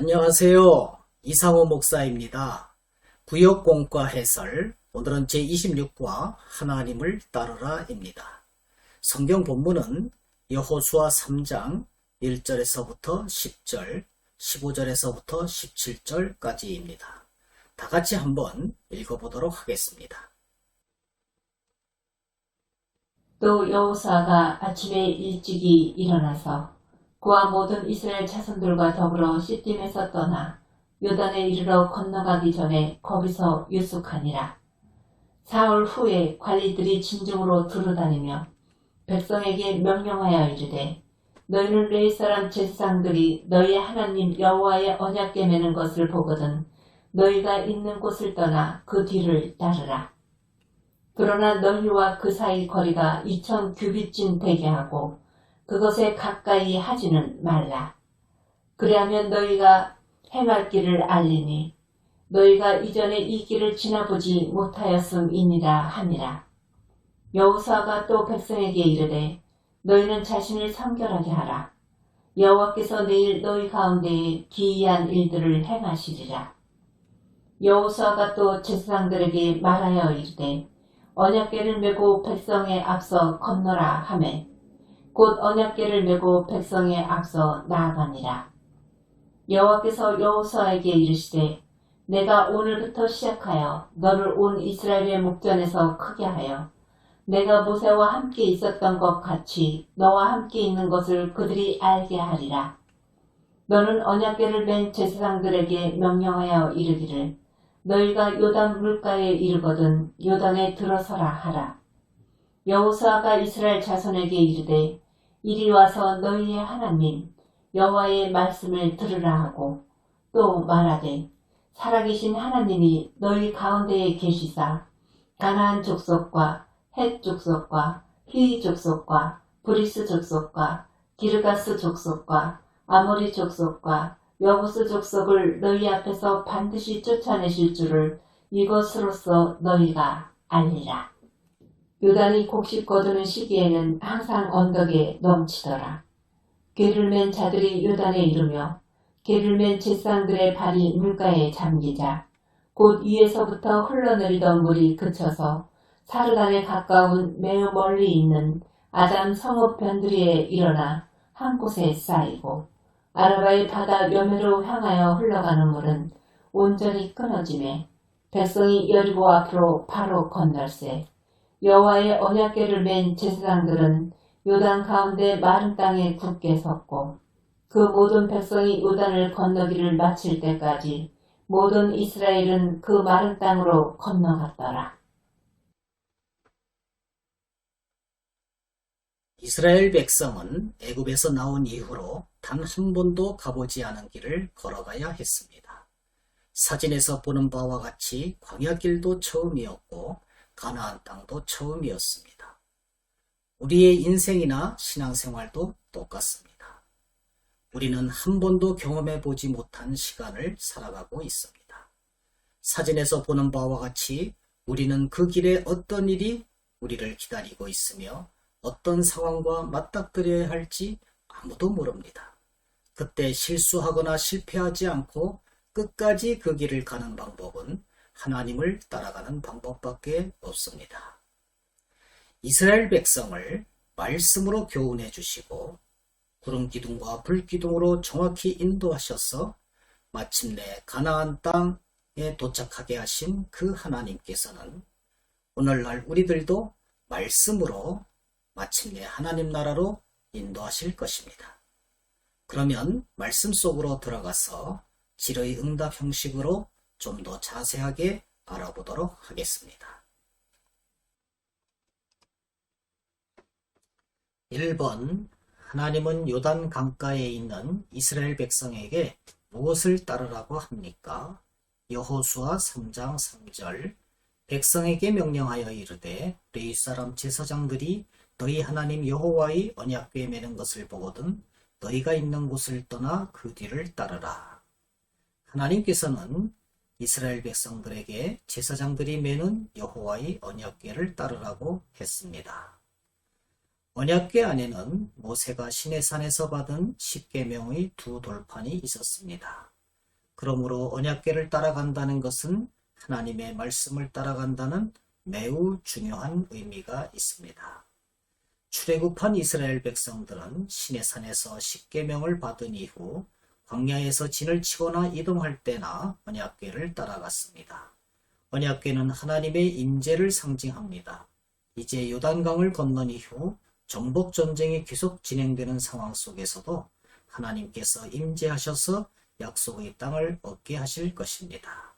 안녕하세요. 이상호 목사입니다. 구역공과 해설, 오늘은 제26과 하나님을 따르라입니다. 성경 본문은 여호수아 3장 1절에서부터 10절, 15절에서부터 17절까지입니다. 다 같이 한번 읽어보도록 하겠습니다. 또 여호수아가 아침에 일찍이 일어나서 그와 모든 이스라엘 자손들과 더불어 시딤에서 떠나 요단에 이르러 건너가기 전에 거기서 유숙하니라. 사흘 후에 관리들이 진중으로 두루다니며 백성에게 명령하여 이르되 너희는 레위 사람 제사장들이 너희의 하나님 여호와의 언약궤 매는 것을 보거든 너희가 있는 곳을 떠나 그 뒤를 따르라. 그러나 너희와 그 사이 거리가 2000규빗쯤 되게 하고 그것에 가까이 하지는 말라. 그리하면 너희가 행할 길을 알리니 너희가 이전에 이 길을 지나보지 못하였음이니라 하니라. 여호수아가 또 백성에게 이르되 너희는 자신을 성결하게 하라. 여호와께서 내일 너희 가운데에 기이한 일들을 행하시리라. 여호수아가 또 제사장들에게 말하여 이르되 언약궤를 메고 백성에 앞서 건너라 하매 곧 언약궤를 메고 백성에 앞서 나아가니라. 여호와께서 여호수아에게 이르시되 내가 오늘부터 시작하여 너를 온 이스라엘의 목전에서 크게 하여 내가 모세와 함께 있었던 것 같이 너와 함께 있는 것을 그들이 알게 하리라. 너는 언약궤를 맨 제사장들에게 명령하여 이르기를 너희가 요단 물가에 이르거든 요단에 들어서라 하라. 여호수아가 이스라엘 자손에게 이르되 이리 와서 너희의 하나님 여호와의 말씀을 들으라 하고 또 말하되 살아계신 하나님이 너희 가운데에 계시사 가나안 족속과 헷 족속과 히위 족속과 브리스 족속과 기르가스 족속과 아모리 족속과 여부스 족속을 너희 앞에서 반드시 쫓아내실 줄을 이것으로써 너희가 알리라. 요단이 곡식 거두는 시기에는 항상 언덕에 넘치더라. 궤를 맨 자들이 요단에 이르며 궤를 맨 제사장들의 발이 물가에 잠기자 곧 위에서부터 흘러내리던 물이 그쳐서 사르단에 가까운 매우 멀리 있는 아담 성읍 변두리에 일어나 한 곳에 쌓이고 아라바의 바다 여매로 향하여 흘러가는 물은 온전히 끊어지매 백성이 여리고 앞으로 바로 건널세 여호와의 언약궤를 맨 제사장들은 요단 가운데 마른 땅에 굳게 섰고 그 모든 백성이 요단을 건너기를 마칠 때까지 모든 이스라엘은 그 마른 땅으로 건너갔더라. 이스라엘 백성은 애굽에서 나온 이후로 단 한 번도 가보지 않은 길을 걸어가야 했습니다. 사진에서 보는 바와 같이 광야길도 처음이었고 가나안 땅도 처음이었습니다. 우리의 인생이나 신앙생활도 똑같습니다. 우리는 한 번도 경험해 보지 못한 시간을 살아가고 있습니다. 사진에서 보는 바와 같이 우리는 그 길에 어떤 일이 우리를 기다리고 있으며 어떤 상황과 맞닥뜨려야 할지 아무도 모릅니다. 그때 실수하거나 실패하지 않고 끝까지 그 길을 가는 방법은 하나님을 따라가는 방법밖에 없습니다. 이스라엘 백성을 말씀으로 교훈해 주시고 구름 기둥과 불 기둥으로 정확히 인도하셔서 마침내 가나안 땅에 도착하게 하신 그 하나님께서는 오늘날 우리들도 말씀으로 마침내 하나님 나라로 인도하실 것입니다. 그러면 말씀 속으로 들어가서 질의응답 형식으로 좀 더 자세하게 알아보도록 하겠습니다. 1번 하나님은 요단 강가에 있는 이스라엘 백성에게 무엇을 따르라고 합니까? 여호수아 3장 3절 백성에게 명령하여 이르되 레위 사람 제사장들이 너희 하나님 여호와의 언약궤 매는 것을 보거든 너희가 있는 곳을 떠나 그 뒤를 따르라. 하나님께서는 이스라엘 백성들에게 제사장들이 매는 여호와의 언약궤를 따르라고 했습니다. 언약궤 안에는 모세가 시내산에서 받은 십계명의 두 돌판이 있었습니다. 그러므로 언약궤를 따라간다는 것은 하나님의 말씀을 따라간다는 매우 중요한 의미가 있습니다. 출애굽한 이스라엘 백성들은 시내산에서 십계명을 받은 이후 광야에서 진을 치거나 이동할 때나 언약궤를 따라갔습니다. 언약궤는 하나님의 임재를 상징합니다. 이제 요단강을 건넌 이후 정복 전쟁이 계속 진행되는 상황 속에서도 하나님께서 임재하셔서 약속의 땅을 얻게 하실 것입니다.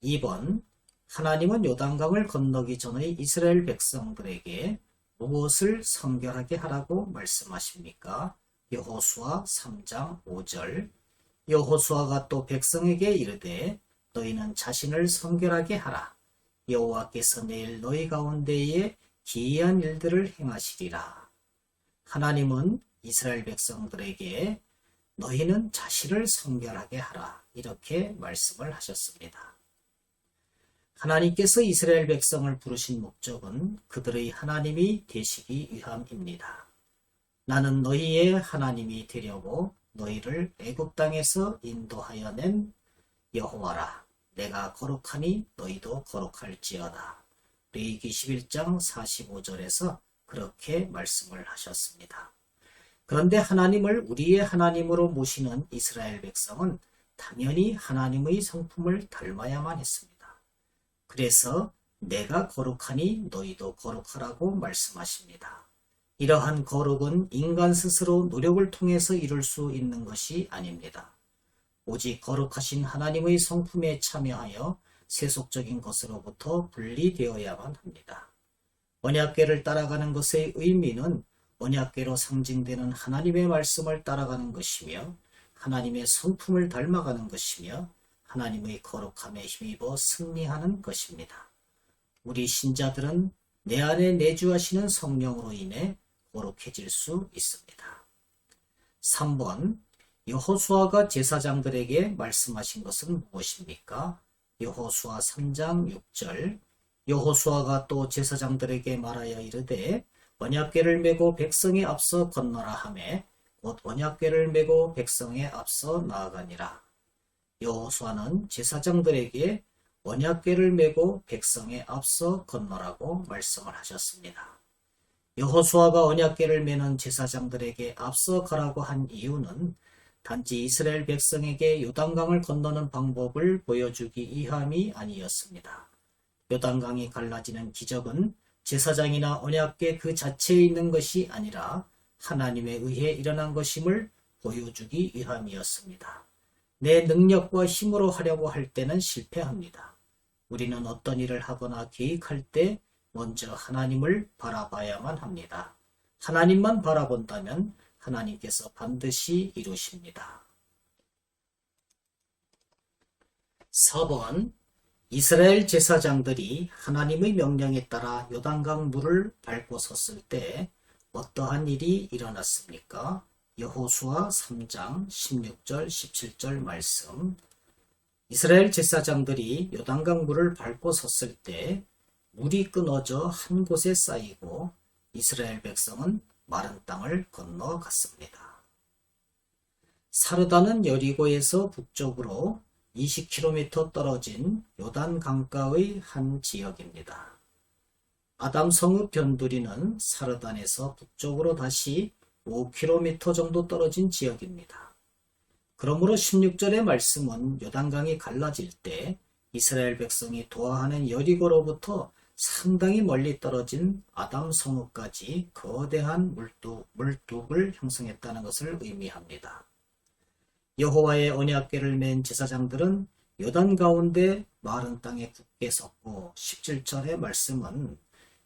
2번, 하나님은 요단강을 건너기 전의 이스라엘 백성들에게 무엇을 성결하게 하라고 말씀하십니까? 여호수아 3장 5절. 여호수아가 또 백성에게 이르되 너희는 자신을 성결하게 하라. 여호와께서 내일 너희 가운데에 기이한 일들을 행하시리라. 하나님은 이스라엘 백성들에게 너희는 자신을 성결하게 하라. 이렇게 말씀을 하셨습니다. 하나님께서 이스라엘 백성을 부르신 목적은 그들의 하나님이 되시기 위함입니다. 나는 너희의 하나님이 되려고 너희를 애굽 땅에서 인도하여 낸 여호와라. 내가 거룩하니 너희도 거룩할지어다. 레위기 11장 45절에서 그렇게 말씀을 하셨습니다. 그런데 하나님을 우리의 하나님으로 모시는 이스라엘 백성은 당연히 하나님의 성품을 닮아야만 했습니다. 그래서 내가 거룩하니 너희도 거룩하라고 말씀하십니다. 이러한 거룩은 인간 스스로 노력을 통해서 이룰 수 있는 것이 아닙니다. 오직 거룩하신 하나님의 성품에 참여하여 세속적인 것으로부터 분리되어야만 합니다. 언약궤를 따라가는 것의 의미는 언약궤로 상징되는 하나님의 말씀을 따라가는 것이며 하나님의 성품을 닮아가는 것이며 하나님의 거룩함에 힘입어 승리하는 것입니다. 우리 신자들은 내 안에 내주하시는 성령으로 인해 거룩해질 수 있습니다. 3번, 여호수아가 제사장들에게 말씀하신 것은 무엇입니까? 여호수아 3장 6절. 여호수아가 또 제사장들에게 말하여 이르되 언약궤를 메고 백성에 앞서 건너라 하매 곧 언약궤를 메고 백성에 앞서 나아가니라. 여호수아는 제사장들에게 언약궤를 메고 백성에 앞서 건너라고 말씀을 하셨습니다. 여호수아가 언약궤를 메는 제사장들에게 앞서 가라고 한 이유는 단지 이스라엘 백성에게 요단강을 건너는 방법을 보여주기 위함이 아니었습니다. 요단강이 갈라지는 기적은 제사장이나 언약궤 그 자체에 있는 것이 아니라 하나님에 의해 일어난 것임을 보여주기 위함이었습니다. 내 능력과 힘으로 하려고 할 때는 실패합니다. 우리는 어떤 일을 하거나 계획할 때 먼저 하나님을 바라봐야만 합니다. 하나님만 바라본다면 하나님께서 반드시 이루십니다. 4번, 이스라엘 제사장들이 하나님의 명령에 따라 요단강 물을 밟고 섰을 때 어떠한 일이 일어났습니까? 여호수아 3장 16절 17절 말씀. 이스라엘 제사장들이 요단강 물을 밟고 섰을 때 물이 끊어져 한 곳에 쌓이고 이스라엘 백성은 마른 땅을 건너갔습니다. 사르다는 여리고에서 북쪽으로 20km 떨어진 요단 강가의 한 지역입니다. 아담성읍 변두리는 사르단에서 북쪽으로 다시 5km 정도 떨어진 지역입니다. 그러므로 16절의 말씀은 요단강이 갈라질 때 이스라엘 백성이 도하하는 여리고로부터 상당히 멀리 떨어진 아담성읍까지 거대한 물뚝을 형성했다는 것을 의미합니다. 여호와의 언약궤를 맨 제사장들은 요단 가운데 마른 땅에 굳게 섰고 17절의 말씀은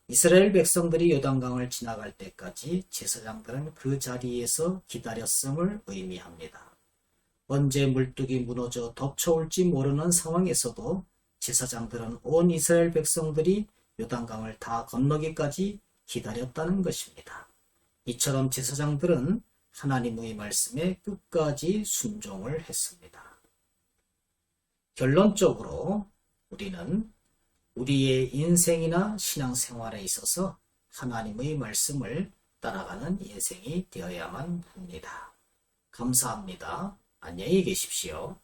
이스라엘 백성들이 요단강을 지나갈 때까지 제사장들은 그 자리에서 기다렸음을 의미합니다. 언제 물뚝이 무너져 덮쳐올지 모르는 상황에서도 제사장들은 온 이스라엘 백성들이 요단강을 다 건너기까지 기다렸다는 것입니다. 이처럼 제사장들은 하나님의 말씀에 끝까지 순종을 했습니다. 결론적으로 우리는 우리의 인생이나 신앙생활에 있어서 하나님의 말씀을 따라가는 인생이 되어야만 합니다. 감사합니다. 안녕히 계십시오.